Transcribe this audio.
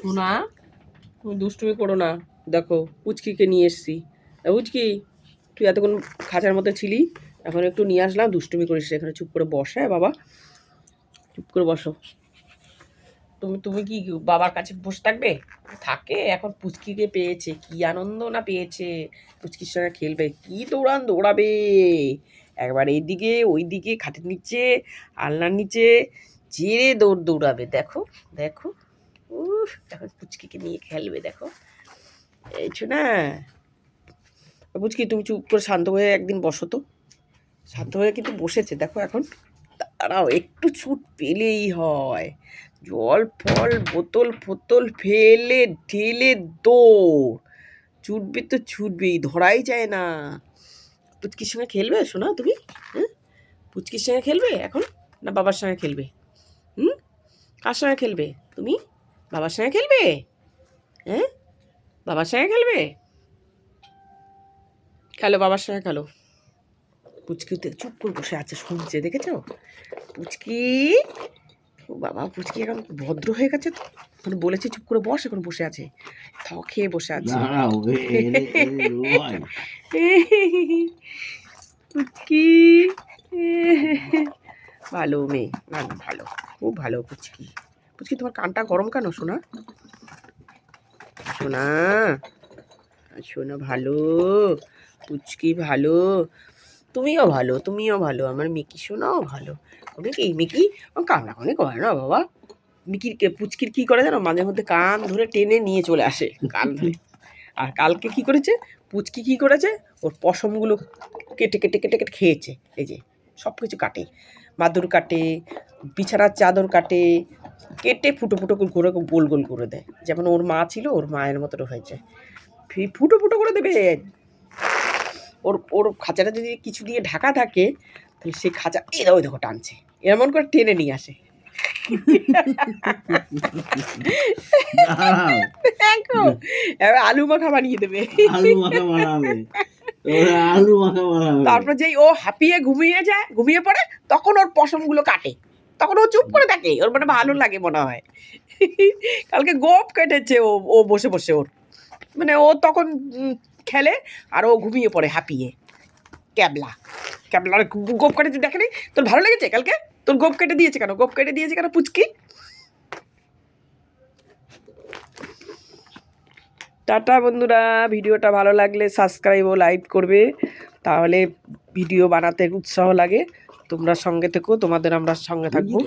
শোনা, তুমি দুষ্টুমি করো না। দেখো পুচকিকে নিয়ে এসছি। পুচকি, তুই এতক্ষণ খাঁচার মধ্যে ছিলি, এখন একটু নিয়ে আসলাম, দুষ্টুমি করিস। এখানে চুপ করে বসে বাবা, চুপ করে বসো। তুমি তুমি কি বাবার কাছে বসে থাকবে? থাকে, এখন পুচকিকে পেয়েছে, কি আনন্দ না পেয়েছে। পুচকির সঙ্গে খেলবে, কি দৌড়াবে একবার এইদিকে ওইদিকে, খাটের নিচে আলনার নিচে, জেরে দৌড়াবে। দেখো দেখো, এখন পুচকিকে নিয়ে খেলবে। দেখো এই না পুচকি, তুমি চুপ করে শান্ত হয়ে একদিন বসো তো। শান্ত হয়ে কিন্তু বসেছে, দেখো এখন। তারাও একটু ছুট পেলেই হয়, জল ফল বোতল ফোতল ফেলে ঢেলে দৌড়। ছুটবে তো ছুটবেই, ধরাই যায় না। পুচকির সঙ্গে খেলবে শোনা তুমি? হ্যাঁ, পুচকির সঙ্গে খেলবে এখন, না বাবার সঙ্গে খেলবে? কার সঙ্গে খেলবে তুমি? বাবার সঙ্গে খেলবে? হ্যাঁ, বাবার সঙ্গে খেলবে? খেলো, বাবার সঙ্গে খেলো। পুচকি চুপ করে বসে আছে, শুনছে, দেখেছ পুচকি? ও বাবা, পুচকি এখন ভদ্র হয়ে গেছে তো। এখন বলেছি চুপ করে বস, এখন বসে আছে, থাও খেয়ে বসে আছে। পুচকি ভালো মেয়ে, ভালো ভালো, খুব ভালো পুচকি। পুচকি, তোমার কানটা গরম কেন শোনা? শোনা, শোনা ভালো, পুচকি ভালো, তুমিও ভালো, তুমিও ভালো, আমার মিকি শোনাও ভালো। ওকে কি মিকি ও কান্নাকানি করে না বাবা। মিকির পুচকির কি করে জানো, মাঝে মধ্যে কান ধরে টেনে নিয়ে চলে আসে, কান ধরে। আর কালকে কি করেছে পুচকি, কি করেছে, ওর পশমগুলো কেটে কেটে কেটে কেটে খেয়েছে। এই যে সব কিছু কাটে, মাদুর কাটে, বিছানার চাদর কাটে, কেটে ফুটো ফুটো করে গোল গোল করে দেয়, যেমন ওর মা ছিল, ওর মায়ের মতো হয়েছে, ফুটো ফুটো করে দেবে। ওর ওর খাঁচাটা যদি কিছু দিয়ে ঢাকা থাকে, তাহলে সেই খাঁচা ওই দেখো টানছে, এমন করে টেনে নিয়ে আসে। এবার আলু মাখা বানিয়ে দেবে, তারপর যেই ও হাঁপিয়ে ঘুমিয়ে পড়ে, তখন ওর পশমগুলো কাটে, তখন ও চুপ করে থাকে, ওর মানে ভালো লাগে মনে হয়। কালকে গোপ কেটেছে ও, ও বসে বসে ওর, মানে ও তখন খেলে আর ও ঘুমিয়ে পড়ে হাঁপিয়ে। ক্যাবলার গোপ কেটেছে দেখেনি? তোর ভালো লেগেছে কালকে? তোর গোপ কেটে দিয়েছে কেন? গোপ কেটে দিয়েছে কেন পুচকি? টাটা বন্ধুরা, ভিডিওটা ভালো লাগলে সাবস্ক্রাইব ও লাইক করবে, তাহলে ভিডিও বানাতে উৎসাহ লাগে। তোমরা সঙ্গে থেকো, তোমাদের আমরা সঙ্গে থাকবো।